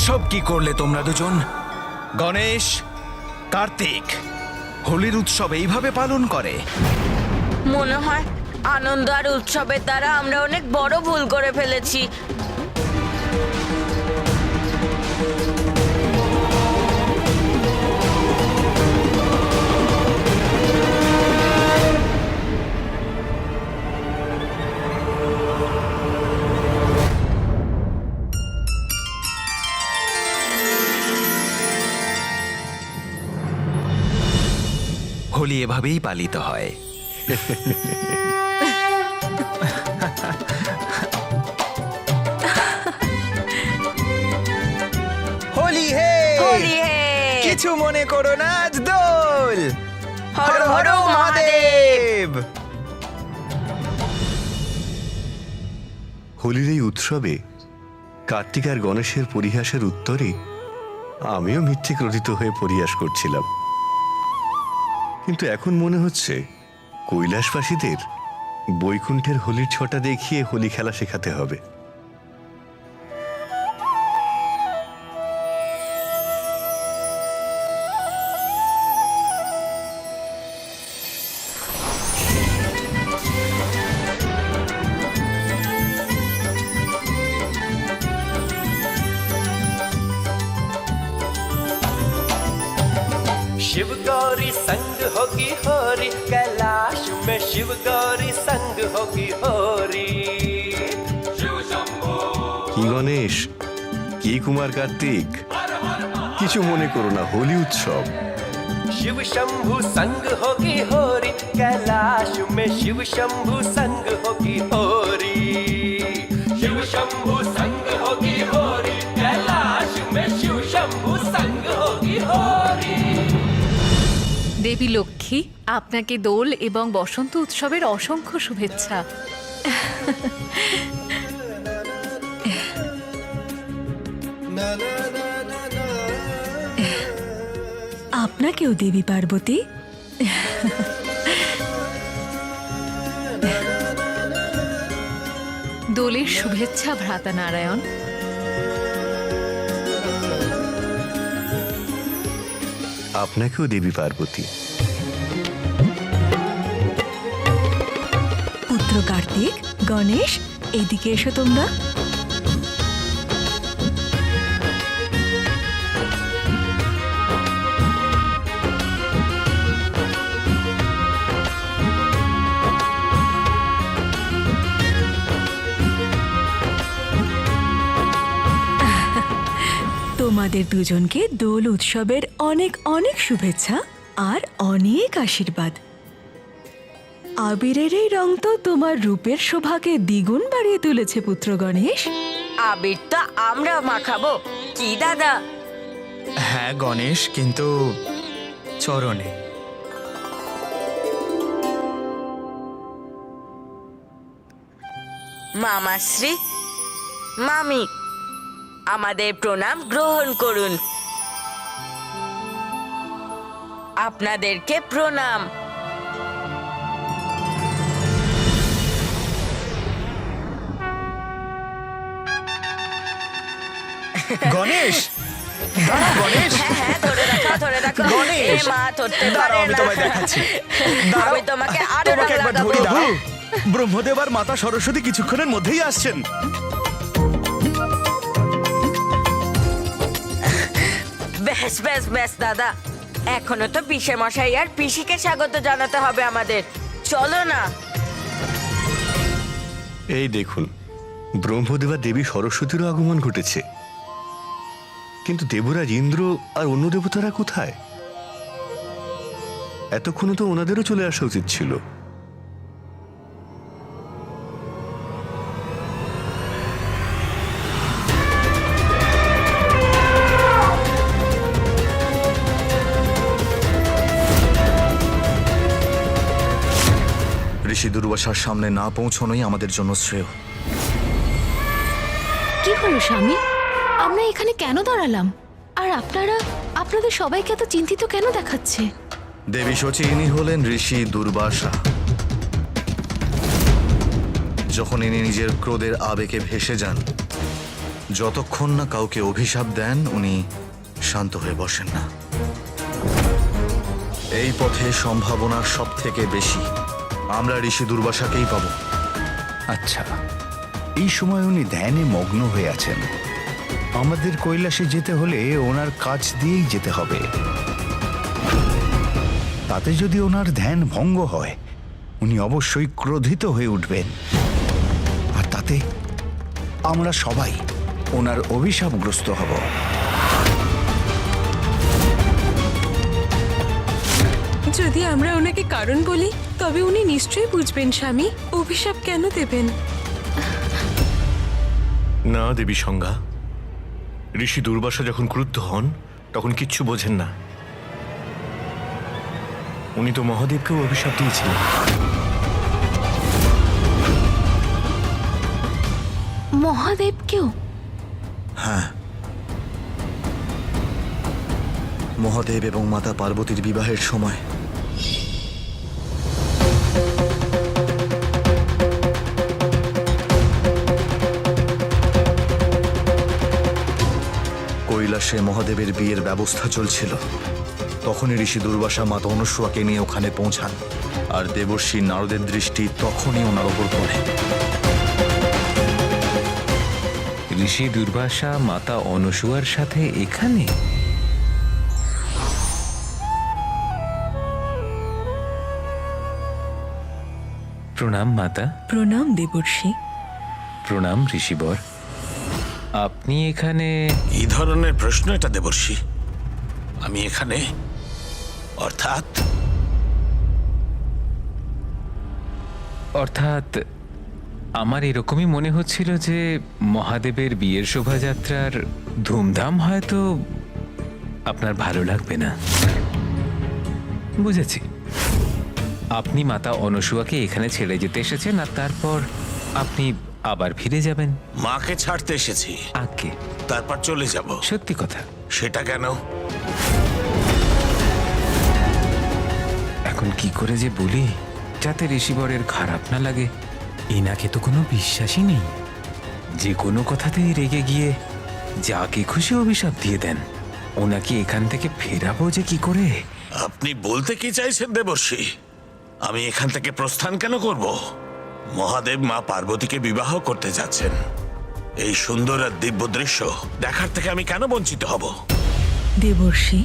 এসব কি করলে তোমরা দুজন? গণেশ, কার্তিক, হোলির উৎসব এইভাবে পালন করে? মনে হয় আনন্দ আর উৎসবের দ্বারা আমরা অনেক বড় ভুল করে ফেলেছি। হোলি এভাবেই পালিত হয়। হোলি হে! হোলি হে! কিছু মনে করো না, আজ দোল। হর হর মহাদেব! হোলির এই উৎসবে কার্তিক আর গণেশের পরিহাসের উত্তরে আমিও মিথ্যে ক্রোধিত হয়ে পরিহাস করছিলাম। কিন্তু এখন মনে হচ্ছে কৈলাসবাসীদের বৈকুণ্ঠের হোলির ছটা দেখিয়ে হোলি খেলা শেখাতে হবে। शिव गौरी संग होगी होरी, कैलाश में शिव गौरी संग होगी होरी। কি গণেশ, কি কুমার কার্তিক, কিছু মনে করো না, হোলি উৎসব। शिव शंभु संग होगी होरी, कैलाश में शिव शंभु संग होगी होरी। शिव शंभु संग होगी होरी, कैलाश में शिव शंभु संग होगी होरी। দেবী লক্ষ্মী, আপনাকে দোল এবং বসন্ত উৎসবের অসংখ্য শুভেচ্ছা। আপনাকেও দেবী পার্বতী। দোলের শুভেচ্ছা ভ্রাতা নারায়ণ। আপনাকেও দেবী পার্বতী। পুত্র কার্তিক, গণেশ, এদিকে এসো তোমরা। তোমাদের দুজনকে দোল উৎসবের অনেক অনেক শুভেচ্ছা আর অনেক আশীর্বাদ। আবিরের এই রং তো তোমার রূপের শোভাকে দ্বিগুণ বাড়িয়ে তুলেছে পুত্র গণেশ। আবির তো আমরা মাখাবো, কি দাদা? হ্যাঁ গণেশ, কিন্তু চরণে। মামাশ্রী, মামি, আমাদের প্রণাম গ্রহণ করুন। আপনাদেরকে প্রণাম। গণেশ, দাঁড়াও গণেশ। হ্যাঁ, ধরে রাখো, ধরে রাখো। গণেশ, এ মা, ধরতে দাঁড়াও, পারে আমি না। তোমায় দেখাচ্ছি। দাঁড়াও, আমি তোমাকে আরো তোমাকে রং একবার লাগাবো। ধরি, দাঁড়াও। ব্রহ্মদেব আর মাতা সরস্বতী কিছুক্ষণের মধ্যেই আসছেন। ব্যাস ব্যাস ব্যাস দাদা, এখনো তো পিসে মশাই আর পিসিকে স্বাগত জানাতে হবে আমাদের। চলো না। এই দেখুন, ব্রহ্মদেবা দেবী সরস্বতীরও আগমন ঘটেছে, কিন্তু দেবরাজ ইন্দ্র আর অন্য দেবতারা কোথায়? এতক্ষণ তো ওনাদেরও চলে আসা উচিত ছিল। ঋষি দুর্বাসার সামনে না পৌঁছনোই আমাদের জন্য শ্রেয়। কি হলো স্বামী, আমরা এখানে কেন দাঁড়ালাম? আর আপনাদের সবাইকে এত চিন্তিত কেন দেখাচ্ছে? দেবী শচী, ইনি হলেন ঋষি দুর্বাসা। যখন ইনি নিজের ক্রোধের আবেগে ভেসে যান, যতক্ষণ না কাউকে অভিশাপ দেন উনি শান্ত হয়ে বসেন না। এই পথে সম্ভাবনা সব থেকে বেশি আমরা ঋষি দুর্বাসাকেই পাবো। আচ্ছা, এই সময় উনি ধ্যানে মগ্ন হয়ে আছেন। আমাদের কৈলাসে যেতে হলে ওনার কাছ দিয়েই যেতে হবে। তাতে যদি ওনার ধ্যান ভঙ্গ হয়, উনি অবশ্যই ক্রোধিত হয়ে উঠবেন, আর তাতে আমরা সবাই ওনার অভিশাপগ্রস্ত হব। যদি আমরা ওনাকে কারণ বলি তবে উনি নিশ্চয়ই বুঝবেন স্বামী, অভিশাপ কেন দেবেন। না দেবী সংজ্ঞা, ঋষি দুর্বাসা যখন ক্রুদ্ধ হন তখন কিচ্ছু বোঝেন না। উনি তো মহাদেবকেও অভিশাপ দিয়েছিলেন। মহাদেবকেও? হ্যাঁ, মহাদেব এবং মাতা পার্বতীর বিবাহের সময় কৈলাসে মহাদেবের বিয়ের ব্যবস্থা চলছিল। তখনই ঋষি দুর্বাসা মাতা অনুসূয়াকে নিয়ে ওখানে পৌঁছান, আর দেবর্ষী নারদের দৃষ্টি তখনই ওনার ওপর পড়ে। ঋষি দুর্বাসা মাতা অনুসূয়ার সাথে এখানে? প্রণাম মাতা। প্রণাম দেবর্ষি। প্রণাম ঋষিবর। আপনি এখানে? কি ধরনের প্রশ্ন এটা দেবর্ষি? আমি এখানে অর্থাৎ? অর্থাৎ আমার এরকমই মনে হচ্ছিল যে মহাদেবের বিয়ের শোভাযাত্রার ধুমধাম হয়তো আপনার ভালো লাগবে না। বুঝেছি, আপনি মাতা অনুসূয়াকে এখানে ছেড়ে যেতে এসেছেন, আর তারপর আপনি আবার ফিরে যাবেন। মাকে ছাড়তে এসেছি, আগে তারপর চলে যাব। সত্যি কথা। সেটা কেন? এখন কি করে যে বলি যাতে ঋষিবরের খারাপ না লাগে। এনাকে তো কোনো বিশ্বাসই নেই, যে কোনো কথাতেই রেগে গিয়ে যাকে খুশি অভিশাপ দিয়ে দেন। ওনাকে এখান থেকে ফেরাবো যে কি করে? আপনি বলতে কি চাইছেন দেবর্ষি? আমি এখান থেকে প্রস্থান কেন করব? মহাদেব মা পার্বতীকে বিবাহ করতে যাচ্ছেন। এই সুন্দর আর দিব্য দৃশ্য দেখার থেকে আমি কেন বঞ্চিত হব? দেবর্ষি,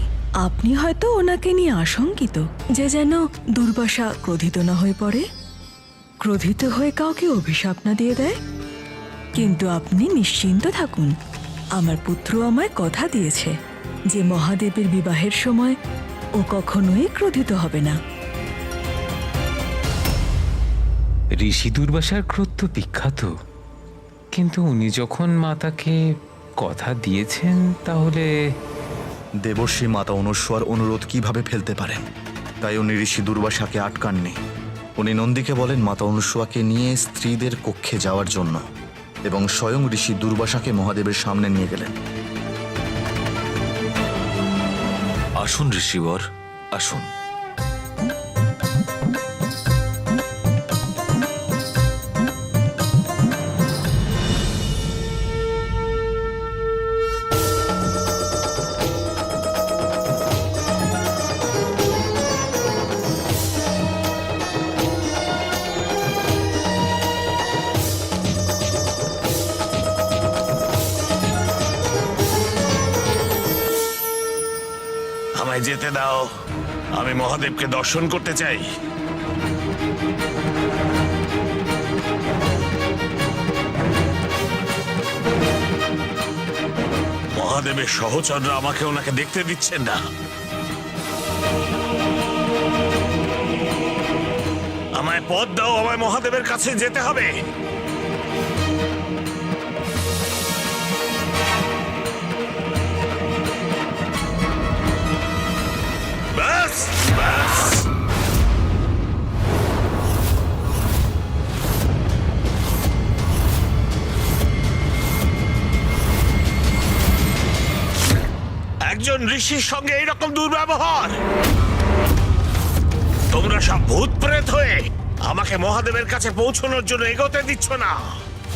আপনি হয়তো ওনাকে নিয়ে আশঙ্কিত যে যেন দুর্বাসা ক্রোধিত না হয়ে পড়ে, ক্রোধিত হয়ে কাউকে অভিশাপ না দিয়ে দেয়। কিন্তু আপনি নিশ্চিন্ত থাকুন, আমার পুত্র আমায় কথা দিয়েছে যে মহাদেবের বিবাহের সময় ও কখনোই ক্রোধিত হবে না। ঋষি দুর্বাসার ক্রোধ তো বিখ্যাত, কিন্তু উনি যখন মাতাকে কথা দিয়েছেন তাহলে দেবর্ষী মাতা অনুসূয়ার অনুরোধ কিভাবে ফেলতে পারেন? তাই উনি ঋষি দুর্বাসাকে আটকাননি। উনি নন্দীকে বলেন মাতা অনুসূয়াকে নিয়ে স্ত্রীদের কক্ষে যাওয়ার জন্য, এবং স্বয়ং ঋষি দুর্বাসাকে মহাদেবের সামনে নিয়ে গেলেন। আসুন ঋষিবর, আসুন। আমায় যেতে দাও, আমি মহাদেবকে দর্শন করতে চাই। মহাদেবের সহচররা আমাকে ওনাকে দেখতে দিচ্ছেন না। আমায় পথ দাও, আমায় মহাদেবের কাছে যেতে হবে। ব্যাস ব্যাস, একজন ঋষির সঙ্গে এইরকম দুর্ব্যবহার! তোমরা সব ভূত প্রেত হয়ে আমাকে মহাদেবের কাছে পৌঁছানোর জন্য এগোতে দিচ্ছ না,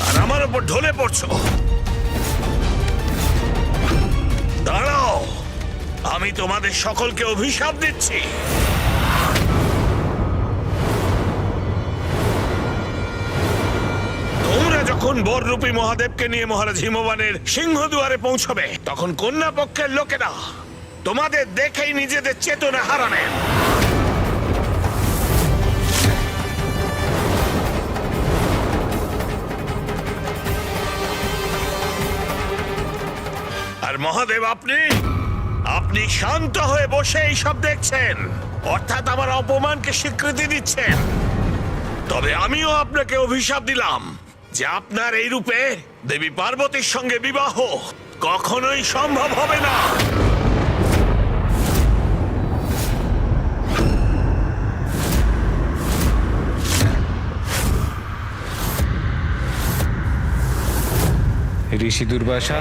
আর আমার উপর ঢলে পড়ছো। দাঁড়াও, আমি তোমাদের সকলকে অভিশাপ দিচ্ছি। তোমরা যখন বররূপী মহাদেবকে নিয়ে মহারাজ হিমবানের সিংহদুয়ারে পৌঁছবে, তখন কন্যা পক্ষের লোকেরা তোমাদের দেখেই নিজেদের চেতনা হারাবেন। আর মহাদেব, আপনি শান্ত হয়ে বসে এইসব দেখছেন, অর্থাৎ আমার অপমানকে স্বীকৃতি দিচ্ছেন। তবে আমিও আপনাকে অভিশাপ দিলাম যে আপনার এই রূপে দেবী পার্বতীর সঙ্গে বিবাহ কখনোই সম্ভব হবে না। ঋষি দুর্বাসা,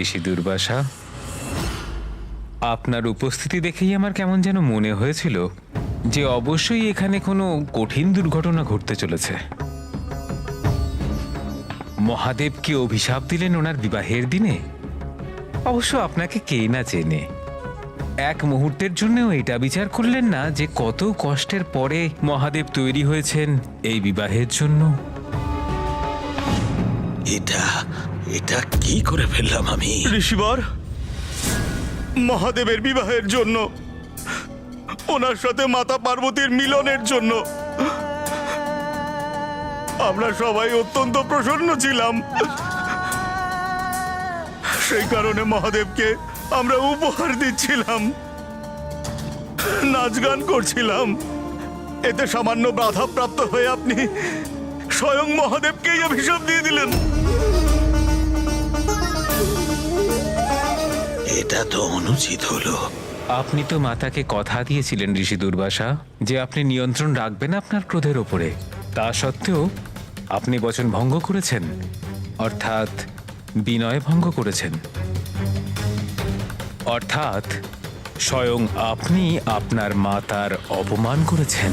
ঋষি দুর্বাসা, আপনার উপস্থিতি দেখেই আমার কেমন যেন মনে হয়েছিল যে অবশ্যই এখানে কোনো কঠিন দুর্ঘটনা ঘটতে চলেছে। মহাদেবকে অভিশাপ দিলেন ওনার বিবাহের দিনে। অবশ্য আপনাকে কে না চেনে। এক মুহূর্তের জন্যও এটা বিচার করলেন না যে কত কষ্টের পরে মহাদেব তৈরি হয়েছেন এই বিবাহের জন্য। এটা কি করে ফেললাম আমি? ঋষিবর, মহাদেবের বিবাহের জন্য, ওনার সাথে মাতা পার্বতীর মিলনের জন্য আমরা সবাই অত্যন্ত প্রসন্ন ছিলাম। সেই কারণে মহাদেবকে আমরা উপহার দিচ্ছিলাম, নাচ গান করছিলাম। এতে সামান্য বাধাপ্রাপ্ত হয়ে আপনি স্বয়ং মহাদেবকেই অভিশাপ দিয়ে দিলেন। এটা তো অনুচিত হলো। আপনি তো মাতাকে কথা দিয়েছিলেন ঋষি দুর্বাসা যে আপনি নিয়ন্ত্রণ রাখবেন আপনার ক্রোধের ওপরে। তা সত্ত্বেও আপনি বচন ভঙ্গ করেছেন, অর্থাৎ বিনয় ভঙ্গ করেছেন। অর্থাৎ স্বয়ং আপনি আপনার মাতার অপমান করেছেন।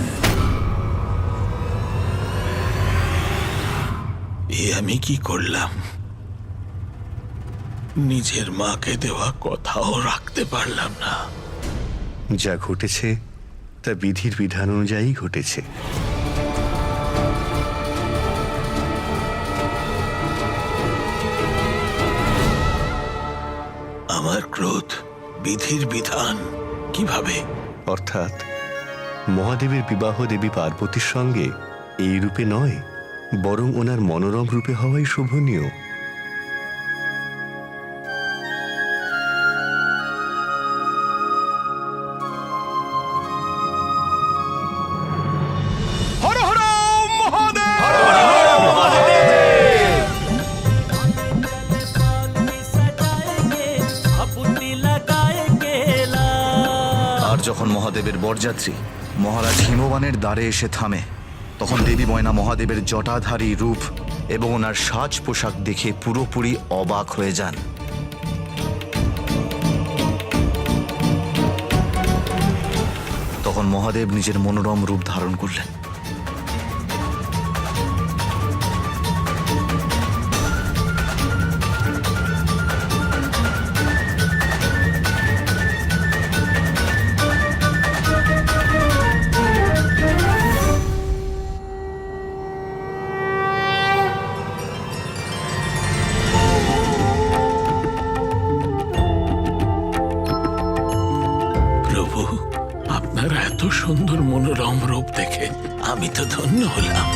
আমি কি করলাম? নিজের মাকে দেওয়া কথাও রাখতে পারলাম না। যা ঘটেছে তা বিধির বিধান অনুযায়ী ঘটেছে। আমার ক্রোধ বিধির বিধান কিভাবে? অর্থাৎ মহাদেবের বিবাহ দেবী পার্বতীর সঙ্গে এই রূপে নয়, বরং ওনার মনোরম রূপে হওয়াই শোভনীয়। যখন মহাদেবের বরযাত্রী মহারাজ হিমবানের দ্বারে এসে থামে, তখন দেবী ময়না মহাদেবের জটাধারী রূপ এবং ওনার সাজ পোশাক দেখে পুরোপুরি অবাক হয়ে যান। তখন মহাদেব নিজের মনোরম রূপ ধারণ করলেন। এত সুন্দর মনোরম রূপ দেখে আমি তো ধন্য হলাম।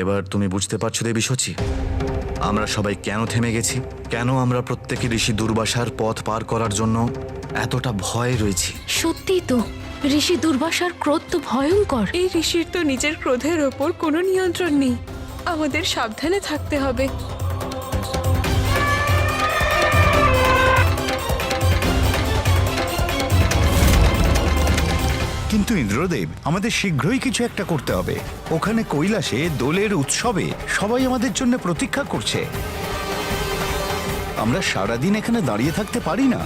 এবার তুমি বুঝতে পারছো দেবী সচি, আমরা সবাই কেন থেমে গেছি, কেন আমরা প্রত্যেকে ঋষি দুর্বাসার পথ পার করার জন্য এতটা ভয় রয়েছি। সত্যি তো, ঋষি দুর্বাসার ক্রোধ তো ভয়ঙ্কর। এই ঋষির তো নিজের ক্রোধের ওপর কোনো নিয়ন্ত্রণ নেই। আমাদের সাবধানে থাকতে হবে। কিন্তু ইন্দ্রদেব, আমাদের শীঘ্রই কিছু একটা করতে হবে। ওখানে কৈলাসে দোলের উৎসবে সবাই আমাদের জন্য প্রতীক্ষা করছে। আমরা সারাদিন এখানে দাঁড়িয়ে থাকতে পারি না।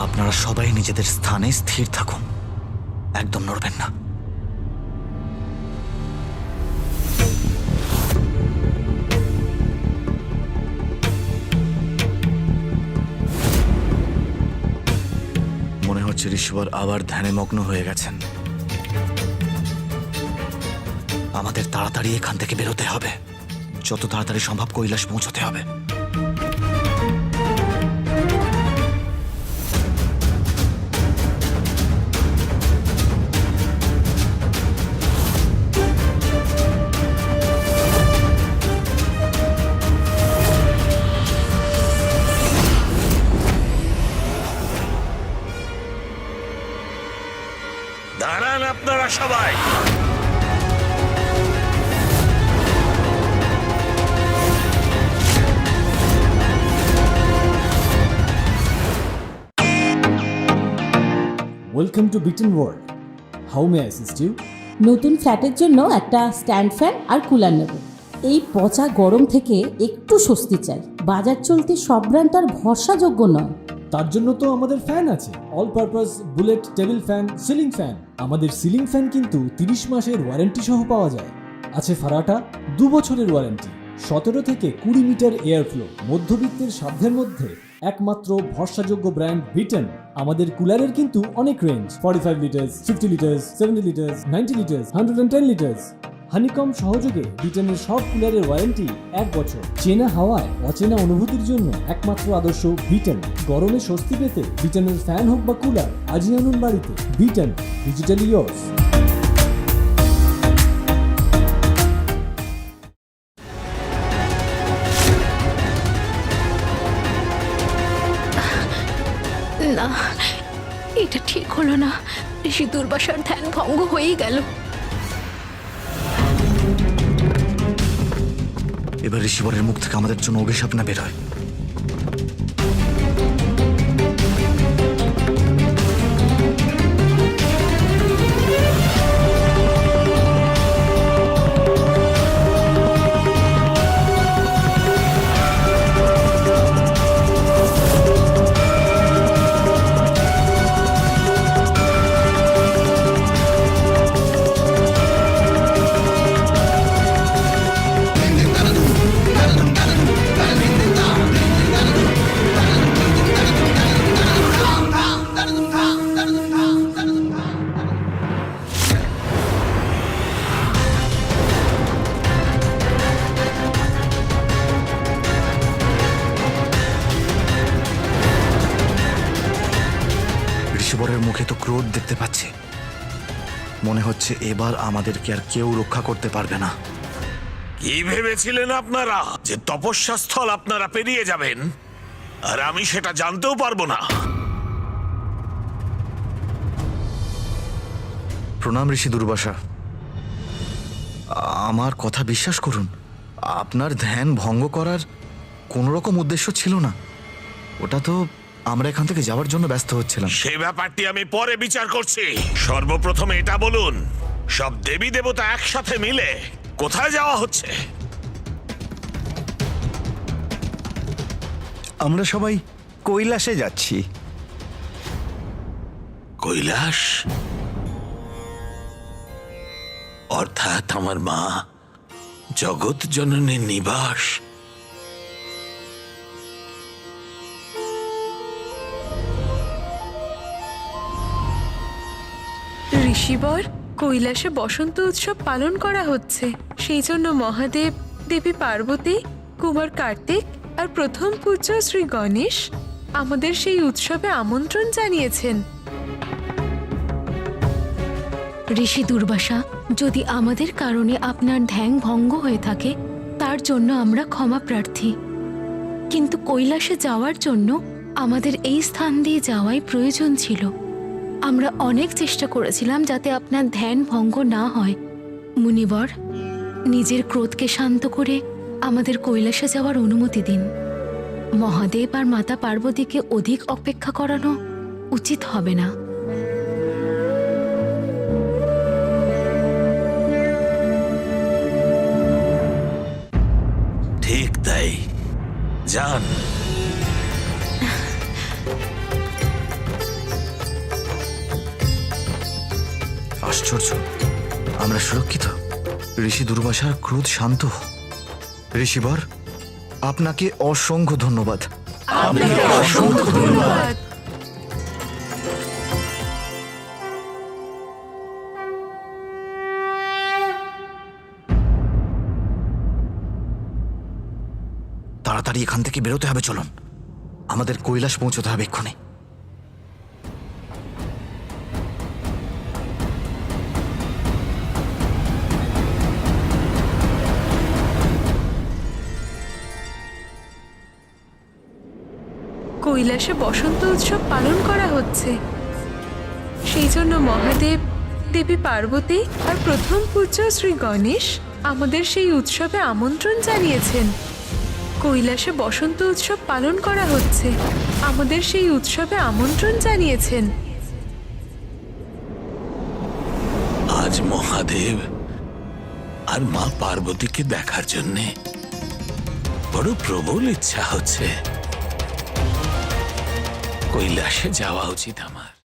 আপনারা সবাই নিজেদের স্থানে স্থির থাকুন, একদম নড়বেন না। মনে হচ্ছে ঋষিবর আবার ধ্যানে মগ্ন হয়ে গেছেন। আমাদের তাড়াতাড়ি এখান থেকে বেরোতে হবে, যত তাড়াতাড়ি সম্ভব কৈলাস পৌঁছতে হবে। দাঁড়ান আপনারা সবাই। Welcome to Bitten world. How may assist you? নতুন ফ্ল্যাটের জন্য একটা স্ট্যান্ড ফ্যান আর কুলার নেব। এই পচা গরম থেকে একটু স্বস্তি চাই। বাজার চলতে সব ব্র্যান্ড আর ভরসাযোগ্য নয়। তার জন্য তো আমাদের ফ্যান আছে, all purpose bullet table fan, ceiling fan. আমাদের সিলিং ফ্যান কিন্তু 30 মাসের ওয়ারেন্টি সহ পাওয়া যায়। আছে ফারাটা 2 বছরের ওয়ারেন্টি, 17 থেকে 20 মিটার এয়ার ফ্লো। মধ্যবিত্তের সাধ্যের মধ্যে একমাত্র ভরসাযোগ্য ব্র্যান্ড বিটেন। আমাদের কুলারের কিন্তু অনেক range, 45 litres, 50 litres, 70 litres, 90 litres, 110 litres. Honeycomb সহযোগে বিটেনের সব কুলারের ওয়ারেন্টি 1 বছর। চেনা হাওয়ায় অচেনা অনুভূতির জন্য একমাত্র আদর্শ বিটেন। গরমে স্বস্তি পেতে বিটেনের ফ্যান হোক বা কুলার, আজই আনুন বাড়িতে। Beaten, digitally yours. না, এটা ঠিক হলো না। ঋষি দুর্বাসার ধ্যান ভঙ্গ হয়েই গেল। এবার ঋষিবরের মুখ থেকে আমাদের জন্য অভিশাপ না বেরোয়। ঋষিবরের মুখে তো ক্রোধ দেখতে পাচ্ছি। মনে হচ্ছে এবার আমাদেরকে আর কেউ রক্ষা করতে পারবে না। কি ভেবেছিলেন আপনারা যে তপস্যা স্থল আপনারা পেরিয়ে যাবেন আর আমি সেটা জানতেও পারবো না? প্রণাম ঋষি দুর্বাসা। আমার কথা বিশ্বাস করুন, আপনার ধ্যান ভঙ্গ করার কোনো রকম উদ্দেশ্য ছিল না। ওটা তো আমরা এখান থেকে যাওয়ার জন্য ব্যস্ত হচ্ছিলাম। সেই ব্যাপারটি আমি পরে বিচার করছি। সর্বপ্রথমে এটা বলুন, সব দেবী দেবতা একসাথে মিলে কোথায় যাওয়া হচ্ছে? আমরা সবাই কৈলাসে যাচ্ছি। কৈলাস? অর্থাৎ আমার মা জগৎ জননীর নিবাস। ঋষিবর, কৈলাসে বসন্ত উৎসব পালন করা হচ্ছে। সেই জন্য মহাদেব, দেবী পার্বতী, কুমার কার্তিক আর প্রথম পূজ্য শ্রী গণেশ আমাদের সেই উৎসবে আমন্ত্রণ জানিয়েছেন। ঋষি দুর্বাসা, যদি আমাদের কারণে আপনার ধ্যান ভঙ্গ হয়ে থাকে তার জন্য আমরা ক্ষমা প্রার্থী, কিন্তু কৈলাসে যাওয়ার জন্য আমাদের এই স্থান দিয়ে যাওয়াই প্রয়োজন ছিল। আমরা অনেক চেষ্টা করেছিলাম যাতে আপনার ধ্যান ভঙ্গ না হয়। মুনিবর, নিজের ক্রোধকে শান্ত করে আমাদের কৈলাসে যাওয়ার অনুমতি দিন। মহাদেব আর মাতা পার্বতীকে অধিক অপেক্ষা করানো উচিত হবে না। ঠিক তাই, যান। আশ্চর্য, আমরা সুরক্ষিত। ঋষি দুর্বাসার ক্রোধ শান্ত। ঋষিবর, আপনাকে অসংখ্য ধন্যবাদ। আপনাকে অসংখ্য ধন্যবাদ। তাড়াতাড়ি এখান থেকে বেরোতে হবে, চলুন। আমাদের কৈলাস পৌঁছতে হবে এক্ষুনি। কৈলাসে বসন্ত উৎসব পালন করা হচ্ছে। সেই জন্য মহাদেব, দেবী পার্বতী আর প্রথম পূজ্য শ্রী গণেশ আমাদের সেই উৎসবে আমন্ত্রণ জানিয়েছেন। কৈলাসে বসন্ত উৎসব পালন করা হচ্ছে। আমাদের সেই উৎসবে আমন্ত্রণ জানিয়েছেন। আজ মহাদেব আর মা পার্বতীকে দেখার জন্যে বড় প্রবল ইচ্ছা হচ্ছে। কৈলাসে যাওয়া উচিত আমার।